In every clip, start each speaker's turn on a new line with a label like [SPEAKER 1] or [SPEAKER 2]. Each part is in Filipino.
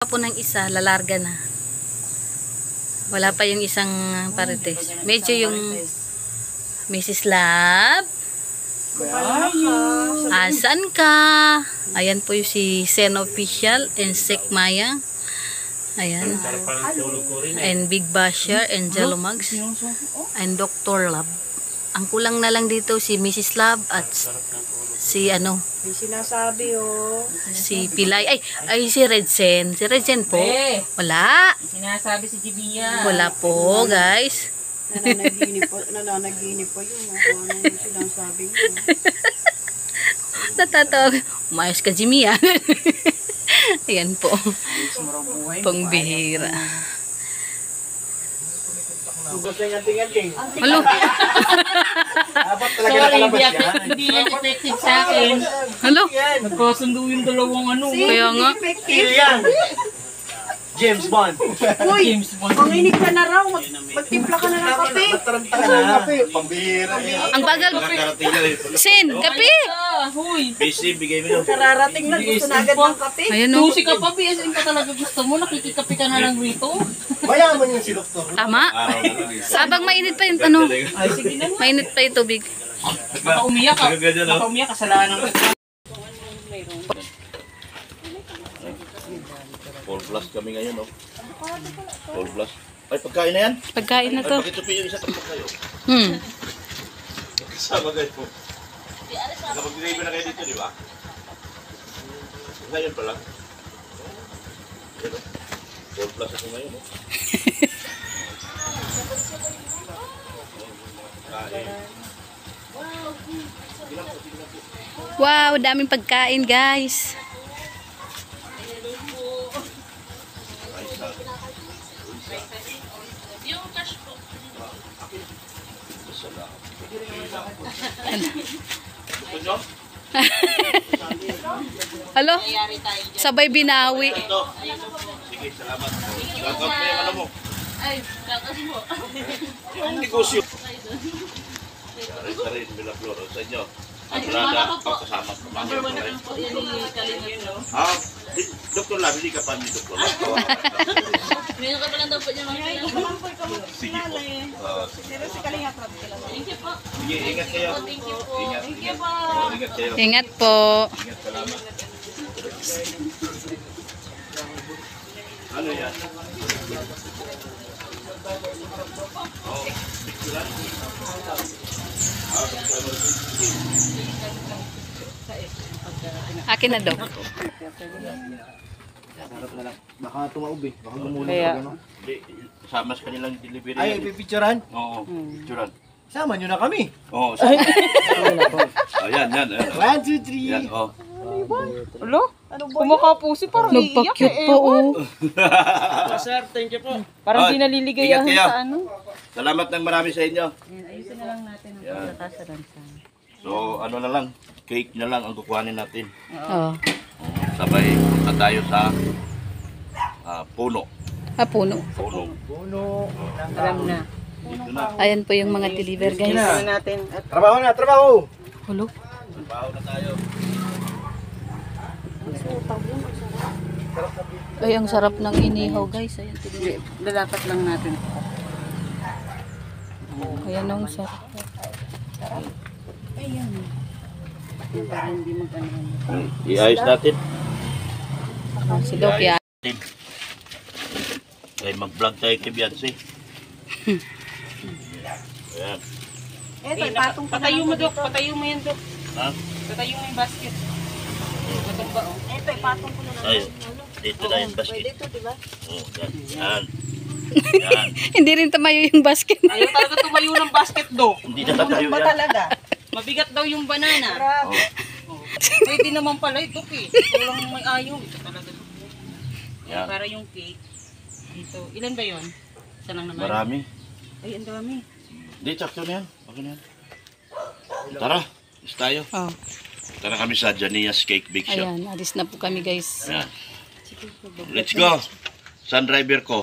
[SPEAKER 1] po ng isa, lalarga na. Wala pa yung isang parites. Medyo yung Mrs. Love. Asan ka? Ayan po yung si Sen Official and Sek Maya. Ayan. And Big Basher and Jello Mugs. And Dr. Love. Ang kulang na lang dito si Mrs. Love at si ano?
[SPEAKER 2] May sinasabi
[SPEAKER 1] Si Pilay. Ay si Redsen. Si Redsen po. Wala.
[SPEAKER 2] Sinasabi si Jibia.
[SPEAKER 1] Wala po, guys.
[SPEAKER 2] Nananaginip po yun. Ano yung sinasabi mo?
[SPEAKER 1] Natatawag. Umayos ka, Jimmy, ah. Ayan po. Pangbihira. Halo.
[SPEAKER 2] Sorry, hindi yan effective sa akin.
[SPEAKER 1] Halo.
[SPEAKER 2] Nagkasundo yung dalawang ano.
[SPEAKER 1] Kaya nga.
[SPEAKER 3] James Bond.
[SPEAKER 2] Uy, manginig ka na raw. Magtimpla ka na ng kape.
[SPEAKER 3] Kape. Pambihira.
[SPEAKER 1] Ang bagal. Sin, kape.
[SPEAKER 2] Huy.
[SPEAKER 3] Busy, bigay mo.
[SPEAKER 2] Kararating na. Gusto na agad ng kape.
[SPEAKER 1] Ayan o.
[SPEAKER 2] Susi ka pa, Asin ka talaga gusto mo. Nakikikape ka na lang rito.
[SPEAKER 3] Mayaman yun si Doktor.
[SPEAKER 1] Tama. Sabang mainit pa yung ano.
[SPEAKER 2] Ay, sige na.
[SPEAKER 1] Mainit pa yung tubig.
[SPEAKER 2] Baka umiyak ka. Baka umiyak, kasalanan ka.
[SPEAKER 3] 4 plus kami ngayon, no? 4 plus. Ay, pagkain na yan?
[SPEAKER 1] Pagkain na
[SPEAKER 3] Ay,
[SPEAKER 1] to.
[SPEAKER 3] pakitupi yung isa tapos kayo. Kasama kayo po. Nakapag-grade na kayo dito, di ba? Ngayon pala. 4 plus ako ngayon, no?
[SPEAKER 1] Wow, daming pagkain, guys. Halo? Sabay binawi.
[SPEAKER 3] Ito. Sige, salamat. Gagawin mo yung ano mo.
[SPEAKER 2] Ay, kakasi mo.
[SPEAKER 3] Yung negosyo. Rin, Milaflor. Sa inyo. Brada, ako kasama.
[SPEAKER 2] Number 1 na lang po yan ni Kalingap, no?
[SPEAKER 3] Doktor Lab, hindi ka pa ni Doktor Lab.
[SPEAKER 2] Meron ka pa lang daw po niya mga
[SPEAKER 3] Sige po.
[SPEAKER 2] Pero si Kalingap, thank you po.
[SPEAKER 3] Sige, ingat kayo.
[SPEAKER 2] Thank you po.
[SPEAKER 3] Ingat.
[SPEAKER 2] Thank you po.
[SPEAKER 3] Ingat kayo.
[SPEAKER 1] Ingat po.
[SPEAKER 3] Ingat, salamat. Ano yan?
[SPEAKER 1] Akin na daw.
[SPEAKER 3] Baka tumaob eh. Baka gumulang
[SPEAKER 1] Kaya-
[SPEAKER 3] pag ano. Hindi, kasama sa kanilang delivery.
[SPEAKER 4] Ay, pipicturean?
[SPEAKER 3] Oo, picturean.
[SPEAKER 4] Sama nyo na kami.
[SPEAKER 3] Oo, sama. Ayan, yan.
[SPEAKER 4] 1, 2, 3.
[SPEAKER 3] Yan, oh.
[SPEAKER 2] Alo? Kumakapusi parang
[SPEAKER 1] Nagpa-cute po, oh.
[SPEAKER 4] Sir, thank you po.
[SPEAKER 2] Parang
[SPEAKER 3] Oy,
[SPEAKER 2] di naliligayahan
[SPEAKER 3] ingat kayo.
[SPEAKER 2] sa ano.
[SPEAKER 3] Salamat ng marami sa inyo.
[SPEAKER 2] Ayusin na lang natin ang
[SPEAKER 3] Yan.
[SPEAKER 2] pagkakasalan sa.
[SPEAKER 3] So, ano na lang, cake na lang ang kukuhanin natin.
[SPEAKER 1] Oh.
[SPEAKER 3] Sabay, punta tayo sa puno.
[SPEAKER 1] Puno.
[SPEAKER 3] Puno.
[SPEAKER 2] Alam na.
[SPEAKER 3] Dito na.
[SPEAKER 1] Ayan po yung mga deliver, guys.
[SPEAKER 2] Ayusin na natin. At
[SPEAKER 4] Trabaho na, trabaho!
[SPEAKER 1] Hulo.
[SPEAKER 3] Trabaho na tayo.
[SPEAKER 1] Ay, ang sarap ng inihaw, guys. Ayan, tignan.
[SPEAKER 2] lalapat lang natin.
[SPEAKER 1] Ayan ang sarap.
[SPEAKER 2] Ayan. Para hindi mag-ano.
[SPEAKER 3] Iayos natin.
[SPEAKER 1] Si Doc, yan.
[SPEAKER 3] Ay, mag-vlog tayo kay Beyonce. Ayan.
[SPEAKER 2] Patayo mo, Dok. Patayo mo yan, Dok.
[SPEAKER 3] Ha?
[SPEAKER 2] Patayo mo yung basket. Matumba, oh. Ito, ipatong ko na lang.
[SPEAKER 3] Tayo. Dito na yung basket.
[SPEAKER 2] Dito, diba?
[SPEAKER 3] Oh, yan. Yan. Yan.
[SPEAKER 1] Hindi rin tamayo yung basket.
[SPEAKER 2] Ayaw talaga tumayo ng basket, Dok.
[SPEAKER 3] Hindi na tayo yan.
[SPEAKER 2] talaga. Mabigat daw yung banana.
[SPEAKER 3] Oh.
[SPEAKER 2] Pwede naman pala ito, eh. Ito lang may ayaw. Ito talaga.
[SPEAKER 3] Yan.
[SPEAKER 2] Para yung cake. Dito. Ilan ba yun? Isa lang naman.
[SPEAKER 3] Marami.
[SPEAKER 2] Ay, ang dami.
[SPEAKER 3] Hindi, sakto na yan. Okay na yan. Tara. Is tayo.
[SPEAKER 1] Oh.
[SPEAKER 3] Tara kami sa Jania's Cake Bake Shop.
[SPEAKER 1] Ayan, alis na po kami, guys.
[SPEAKER 3] Ayan. Let's go. Saan driver ko?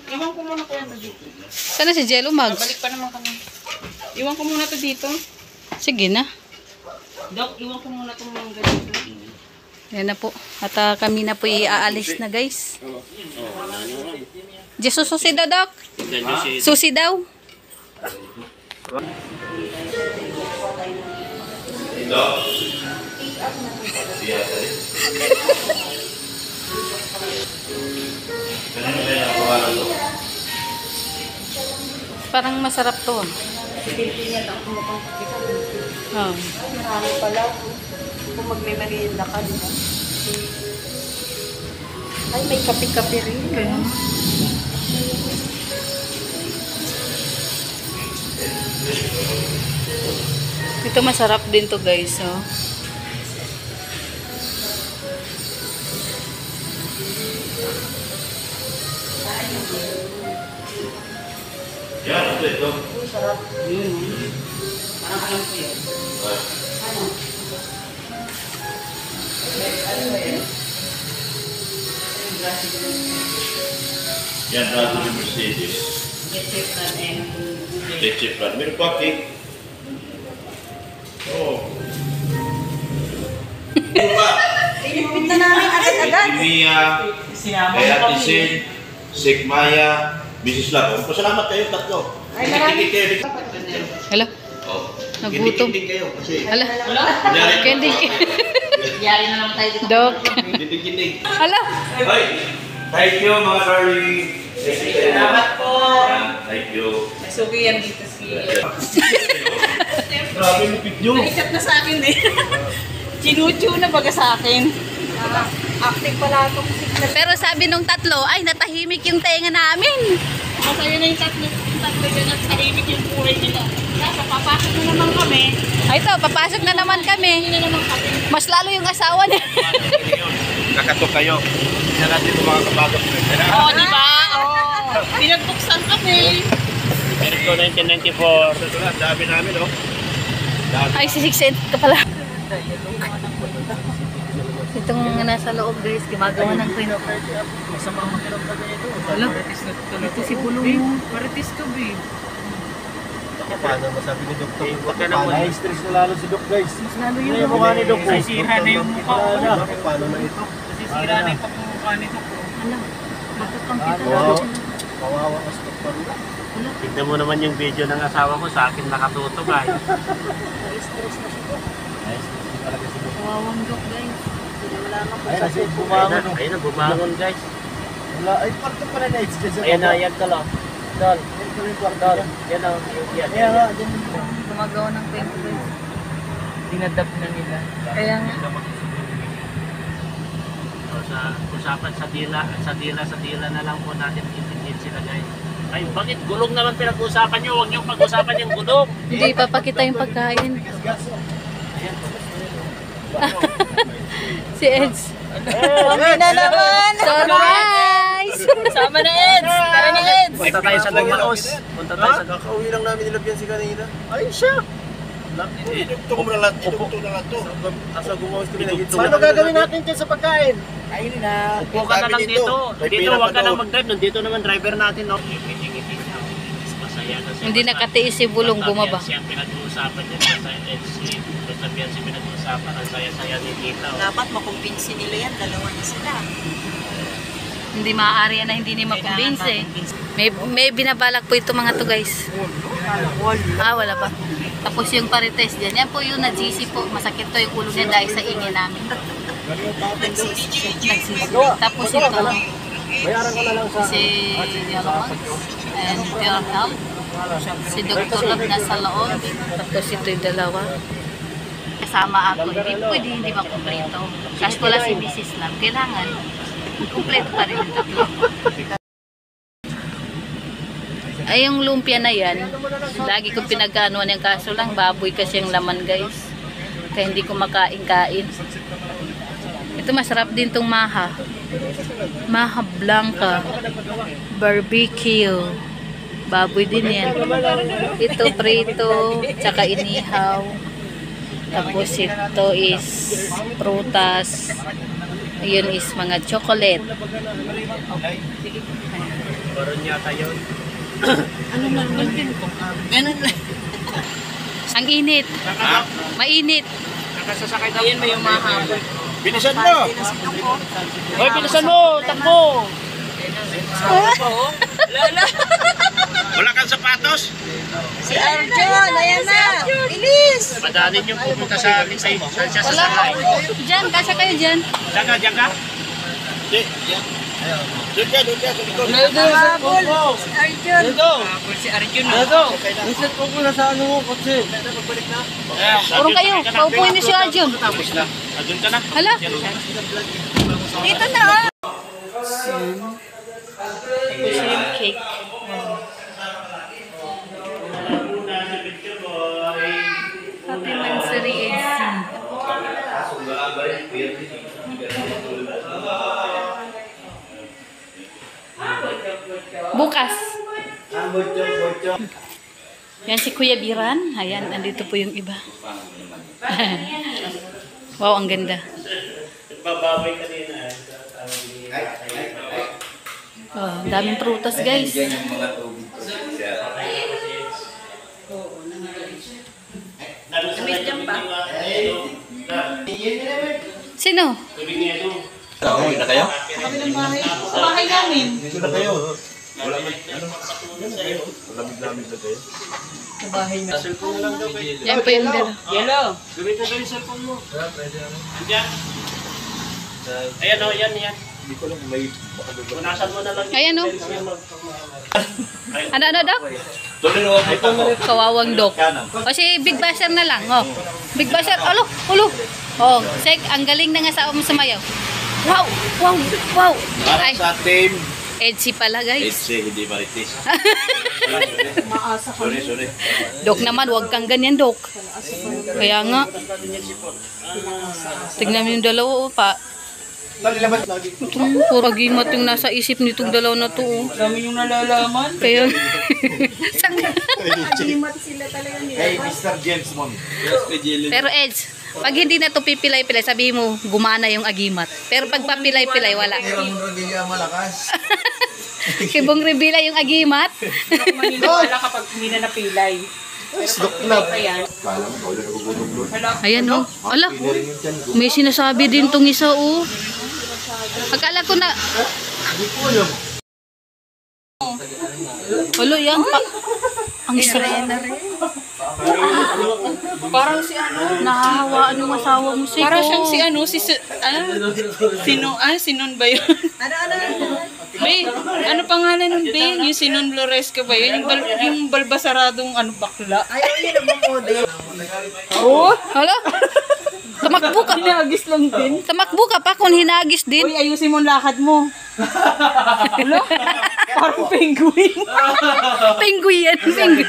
[SPEAKER 2] Iwan ko muna kaya ito dito.
[SPEAKER 1] Sana si Jello Mugs?
[SPEAKER 2] Balik pa naman kami. Iwan ko muna ito dito.
[SPEAKER 1] Sige na.
[SPEAKER 2] Dok, iwan ko muna itong mga ganito.
[SPEAKER 1] Yan na po. At kami na po iaalis na guys. Diyos susi daw, Dok. Susi daw. Parang masarap to. Oh.
[SPEAKER 2] Marami pala. Kung magme-merienda ka, di ba? Ay, may kape-kape rin.
[SPEAKER 1] Okay. Ito masarap din to guys. Oh.
[SPEAKER 3] Yan, ito.
[SPEAKER 2] Sarap. Parang alam ko yun. Ano?
[SPEAKER 3] Yan, nato yung Mercedes. Leche plan. Meron pa cake. Oh. Meron pa.
[SPEAKER 2] Pinipit na namin agad-agad.
[SPEAKER 3] Si Mia, kay Ate Sin, Sek Maya, Mrs. Lago. Pasalamat kayo tatlo.
[SPEAKER 2] Ay, marami.
[SPEAKER 3] Kitik-kitik kayo.
[SPEAKER 1] Hello.
[SPEAKER 3] Oh.
[SPEAKER 1] Nagutom.
[SPEAKER 3] Kitik-kitik kayo kasi.
[SPEAKER 1] Hala.
[SPEAKER 3] Kunyari ko.
[SPEAKER 1] Candy.
[SPEAKER 2] Yari na naman tayo dito.
[SPEAKER 1] Dok.
[SPEAKER 3] Kitik-kitik.
[SPEAKER 1] Hala.
[SPEAKER 3] Hoy, thank you mga darling.
[SPEAKER 2] Salamat po.
[SPEAKER 3] Thank you.
[SPEAKER 2] Nasugi yan dito si...
[SPEAKER 3] Grabe yung video.
[SPEAKER 2] Naisip na sa akin eh. Chinuchu na baga sa akin. Active pala ito.
[SPEAKER 1] Pero sabi nung tatlo, ay natahimik yung tenga namin.
[SPEAKER 2] Masaya na yung tatlo dyan at tahimik yung buhay nila. Nasa papasok na naman kami.
[SPEAKER 1] Ay ito, papasok na naman kami.
[SPEAKER 2] Hindi na naman kami.
[SPEAKER 1] Mas lalo yung asawa niya.
[SPEAKER 3] Kakatok kayo. Hindi na natin ito mga kabagap na.
[SPEAKER 2] Oo, di ba? Oo. Pinagbuksan kami.
[SPEAKER 4] Meron ko 1994.
[SPEAKER 3] Ito na, dami namin oh.
[SPEAKER 1] Ay, si 6 ka pala. Itong nasa loob guys, gumagawa ng kwento.
[SPEAKER 4] Masama ang makiram pa ganito.
[SPEAKER 1] Wala. Ito si Bulong.
[SPEAKER 4] Marites ka, babe.
[SPEAKER 5] Paano masabi ni Dok?
[SPEAKER 4] Huwag ka naman.
[SPEAKER 5] Na-stress na lalo si Dok, guys.
[SPEAKER 1] Mas lalo
[SPEAKER 5] Ano
[SPEAKER 1] yun.
[SPEAKER 5] yung mukha ni Dok?
[SPEAKER 4] Nasisira na yung mukha ko.
[SPEAKER 5] Wala na. Paano na ito?
[SPEAKER 4] Nasisira na yung pagmumukha nito.
[SPEAKER 1] Alam, bakit pang kita
[SPEAKER 5] Wow.
[SPEAKER 1] natin?
[SPEAKER 5] Kawawa ka sa Dok pa rin.
[SPEAKER 4] Tignan mo naman yung video ng asawa ko sa akin nakatuto ay.
[SPEAKER 1] Na-stress na siya.
[SPEAKER 5] Talaga si Dok.
[SPEAKER 1] Kawawang Dok guys.
[SPEAKER 5] Ayun na si bumangon. oh.
[SPEAKER 4] Ayun na, bumangon guys.
[SPEAKER 5] Wala. Ay, parto pala na-stress.
[SPEAKER 4] Ayan na, yan ka lang. Dol,
[SPEAKER 5] Ito yung kwarto
[SPEAKER 4] dol.
[SPEAKER 5] dyan.
[SPEAKER 4] Yan ang yan.
[SPEAKER 5] Kaya nga, dyan.
[SPEAKER 1] Gumagawa ng kwento guys.
[SPEAKER 4] Dinadap na nila.
[SPEAKER 1] Kaya nga.
[SPEAKER 4] So, sa usapan sa dila na lang po natin itindihin sila guys. Ay, bakit gulong naman pinag-uusapan nyo? Huwag nyo pag-usapan yung gulong.
[SPEAKER 1] Hindi, papakita yung pagkain. Si Eds.
[SPEAKER 2] Kami na naman.
[SPEAKER 1] Surprise!
[SPEAKER 2] Sama na Eds. Tara na Eds.
[SPEAKER 4] Punta tayo sa Dagmaos. Punta tayo sa
[SPEAKER 5] Kakauwi lang namin nilagyan si kanina. Ayun siya.
[SPEAKER 3] Idugtong mo na lang, idugtong na lang to.
[SPEAKER 5] Asa gumawas kami
[SPEAKER 4] Idugtong
[SPEAKER 5] Paano
[SPEAKER 4] na-
[SPEAKER 5] gagawin natin dyan sa pagkain?
[SPEAKER 2] Ayun na.
[SPEAKER 4] Upo ka na lang
[SPEAKER 3] Dami
[SPEAKER 4] dito.
[SPEAKER 3] May
[SPEAKER 4] Dito,
[SPEAKER 3] pira
[SPEAKER 4] huwag
[SPEAKER 3] pa
[SPEAKER 4] ka na
[SPEAKER 3] doon.
[SPEAKER 4] mag-drive. Nandito naman driver natin, no? Ngiti-ngiti siya. Masaya na siya.
[SPEAKER 1] Hindi nakatiis si Bulong bumaba.
[SPEAKER 4] Siya ang pinag-uusapan niya. Basta siya pinag-uusapan. Ang saya-saya ni Tita. oh.
[SPEAKER 2] Dapat makumpinsi nila yan. Dalawa na sila.
[SPEAKER 1] Hindi maaari yan na hindi ni makumbinse. May binabalak po ito mga to guys. Ah, wala pa. Tapos yung parites dyan. Yan po yung nagsisi po. Masakit to yung ulo niya dahil sa ingin namin. Nagsisi. Tapos ito.
[SPEAKER 5] Bayaran ko na lang sa...
[SPEAKER 1] Si Yalomag. And Pure Health. Si Dr. Love nasa loob. Tapos ito yung dalawa. Kasama ako. Hindi pwede hindi makumpleto. Kasi wala si Mrs. Love. Kailangan kumpleto pa rin yung tatlo. Ay, yung lumpia na yan, lagi kong pinag-anuan yung kaso lang, baboy kasi yung laman guys. Kaya hindi ko makain-kain. Ito masarap din tong maha. Maha blanca. Barbecue. Baboy din yan. Ito prito, tsaka inihaw. Tapos ito is prutas. Ayun is mga chocolate.
[SPEAKER 4] Baron yata yun.
[SPEAKER 2] Ganun lang.
[SPEAKER 1] Ang init.
[SPEAKER 3] Ha?
[SPEAKER 1] Mainit.
[SPEAKER 4] Nakasasakay daw.
[SPEAKER 2] Ayan mo yung mahabol.
[SPEAKER 3] Bilisan mo!
[SPEAKER 4] Hoy, bilisan mo! Takbo!
[SPEAKER 3] Wala kang sapatos?
[SPEAKER 2] Si Arjun, ayan na. Bilis.
[SPEAKER 4] Madalin yung pumunta sa akin sa sakay.
[SPEAKER 1] Diyan, kasya kayo dyan.
[SPEAKER 4] Diyan ka?
[SPEAKER 3] Di. Doon ka sa likod.
[SPEAKER 2] Habol. Si Arjun.
[SPEAKER 5] Si Arjun. Ito. Iset ko na sa ano mo, kotse.
[SPEAKER 1] Puro kayo. Paupuin niyo si Arjun.
[SPEAKER 3] Tapos na.
[SPEAKER 4] Doon ka na.
[SPEAKER 1] Hala.
[SPEAKER 2] Dito na. Oh.
[SPEAKER 1] Ito yung cake. Happy Mansari Edson. Bukas. Yan si Kuya Biran. Ayan, andito po yung iba. Wow, ang ganda.
[SPEAKER 4] Babaway kanina.
[SPEAKER 1] Oh, daming prutas, guys. Sino?
[SPEAKER 3] Uwi na kayo?
[SPEAKER 2] Sa bahay namin.
[SPEAKER 3] Dito na kayo. Wala lamig na kayo.
[SPEAKER 2] Sa bahay na.
[SPEAKER 1] Yan po yung dala.
[SPEAKER 2] Yellow.
[SPEAKER 4] Gawin ko yung cellphone mo. Diyan. Ayan o, yan.
[SPEAKER 3] Hindi ko lang may
[SPEAKER 4] Punasan mo na lang.
[SPEAKER 1] Ayan, oh. Ano, Dok?
[SPEAKER 3] tuloy na ako ito.
[SPEAKER 1] Kawawang Dok. O si Big Basher na lang, oh. Big Basher, ulo. Oh, Sek, ang galing na nga sa sumayaw. Wow.
[SPEAKER 3] Para
[SPEAKER 1] Ay,
[SPEAKER 3] sa team.
[SPEAKER 1] Edsi pala, guys.
[SPEAKER 3] Edse, hindi maritis.
[SPEAKER 2] Maasa ka.
[SPEAKER 3] Sorry.
[SPEAKER 1] Dok naman, wag kang ganyan, Dok. Kaya nga. Tignan mo yung dalawa, oh, pa. Puro agimat yung nasa isip nitong dalawa na to, oh.
[SPEAKER 2] Dami yung nalalaman.
[SPEAKER 1] Kaya,
[SPEAKER 2] Agimat sila talaga nila.
[SPEAKER 3] Hey, Mr. James Mon.
[SPEAKER 1] pero Eds, pag hindi na to pipilay-pilay, sabihin mo, gumana yung agimat. Pero pag papilay-pilay, wala.
[SPEAKER 5] malakas.
[SPEAKER 1] Kibong rebila yung agimat.
[SPEAKER 2] Maniniwala kapag hindi na napilay. Ayan.
[SPEAKER 1] Ayan, oh. Ala, may sinasabi din tong isa, oh. Akala ko na... Alo, yan pa. Ang sarap.
[SPEAKER 2] Parang si ano.
[SPEAKER 1] Nahahawaan yung asawa mo, Siko.
[SPEAKER 2] Parang siyang si ano. Sinon ba yun? Be, ano pangalan nun, Be? Yung Sinon Loresca ba yun? Yung balbasaradong bakla. Ayaw yun ang model. Oh,
[SPEAKER 1] Hala? Tamakbo ka.
[SPEAKER 2] hinagis lang din.
[SPEAKER 1] Tamakbo ka pa kung hinagis din.
[SPEAKER 2] Uy, ayusin mo ang lakad mo. Ano? Parang penguin.
[SPEAKER 1] Penguin yan. Penguin.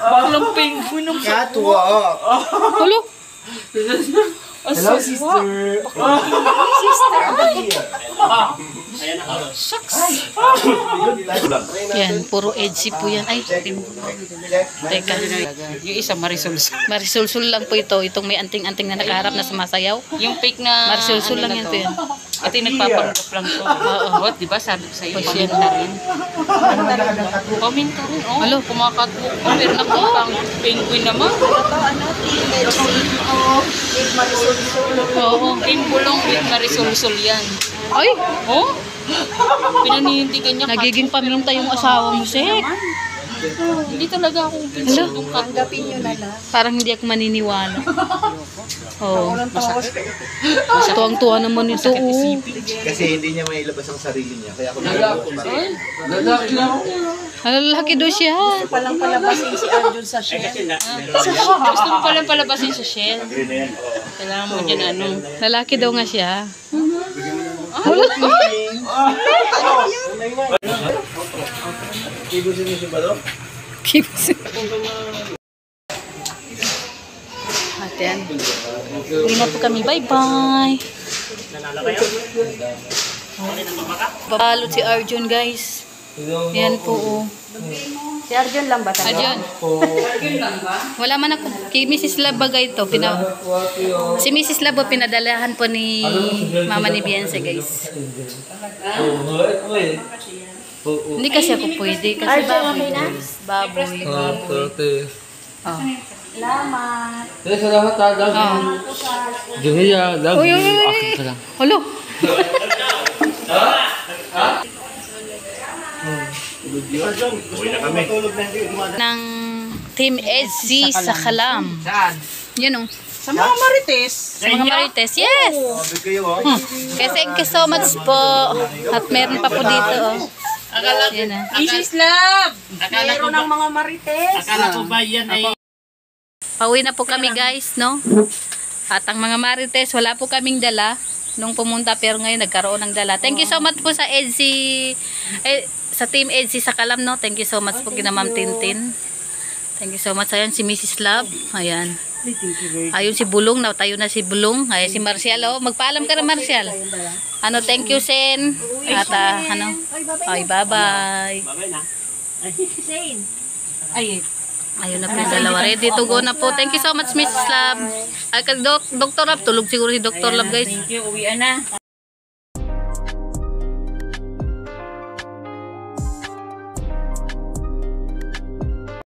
[SPEAKER 2] Baklang penguin ang
[SPEAKER 5] Katwa.
[SPEAKER 1] Hello?
[SPEAKER 5] Hello, sister.
[SPEAKER 1] Yan, puro edgy po yan. Ay, teka.
[SPEAKER 2] Yung isa Marisol.
[SPEAKER 1] Marisulsul lang po ito. Itong may anting-anting na nakaharap na sumasayaw.
[SPEAKER 2] Yung fake na
[SPEAKER 1] Marisulsul lang yan po yan.
[SPEAKER 2] Ito yung nagpapanggap lang to. Oo. Di ba sabi ko sa'yo, paminta rin. Paminta rin. Oh,
[SPEAKER 1] Alo.
[SPEAKER 2] kumakatwok ko. Pero naku, pang penguin naman.
[SPEAKER 1] Oo.
[SPEAKER 2] Timbulong with Marisolsol yan.
[SPEAKER 1] Ay,
[SPEAKER 2] Oh? Pinaninindigan niya.
[SPEAKER 1] nagiging paminta yung asawa mo, Sek.
[SPEAKER 2] Hindi talaga ako pinsitong katanggapin nyo na lang.
[SPEAKER 1] Parang hindi ako maniniwala. Oo. Tuwang-tuwa naman ito. Oh.
[SPEAKER 5] Kasi hindi niya mailabas ang sarili niya. Kaya ako nalabas.
[SPEAKER 1] Lalaki daw siya.
[SPEAKER 2] Palang palabasin si Arjun sa Shell. Gusto mo palang palabasin sa Shell. Kailangan mo dyan ano.
[SPEAKER 1] Lalaki daw nga siya.
[SPEAKER 5] Ibusin niyo si Bado?
[SPEAKER 1] Kibos. At yan. Uwi na po kami. Bye-bye. Babalot si Arjun, guys. Yan po. Oh.
[SPEAKER 2] Si Arjun lang ba
[SPEAKER 1] Arjun. Wala man ako. Kay Mrs. Labaga ito. Si Mrs. Labo pinadalahan po ni Mama ni Bianse, guys. Hindi kasi ako pwede. Kasi baboy. Baboy. Oh.
[SPEAKER 5] Kaya salamat ha, Dag. Julia, Dag.
[SPEAKER 1] Uy, uy, uy, uy.
[SPEAKER 5] Akin ka lang.
[SPEAKER 1] Halo.
[SPEAKER 3] Uwi na kami.
[SPEAKER 1] Ng Team EDSI sa Kalam.
[SPEAKER 2] Saan?
[SPEAKER 1] Yun o.
[SPEAKER 2] Sa mga Marites.
[SPEAKER 1] Sa mga Marites. Yes! Kasi thank you so much po. At meron pa po dito. Yan na.
[SPEAKER 2] Mrs. Love!
[SPEAKER 4] Meron ng mga Marites. Akala ko ba yan ay...
[SPEAKER 1] Pauwi na po kami guys, no? At ang mga Marites, wala po kaming dala nung pumunta, pero ngayon nagkaroon ng dala. Thank you so much po sa EDSI, sa Team EDSI sa Kalam, no? Thank you so much po kina Ma'am Tintin. Thank you so much. Ayan si Mrs. Love. Ayan. Ayun si Bulong, tayo na si Bulong. Ayan si Marcial, oh. Magpaalam ka na, Marcial. Ano, thank you, Sen. At ano, ay, bye-bye.
[SPEAKER 4] Babay na.
[SPEAKER 2] Ay,
[SPEAKER 1] Ayun na po yung dalawa. Ready to go na po. Thank you so much, Mrs. Love. Ay, Dr. Love. Tulog siguro si Dr. Love, guys.
[SPEAKER 2] thank you. Uwian na.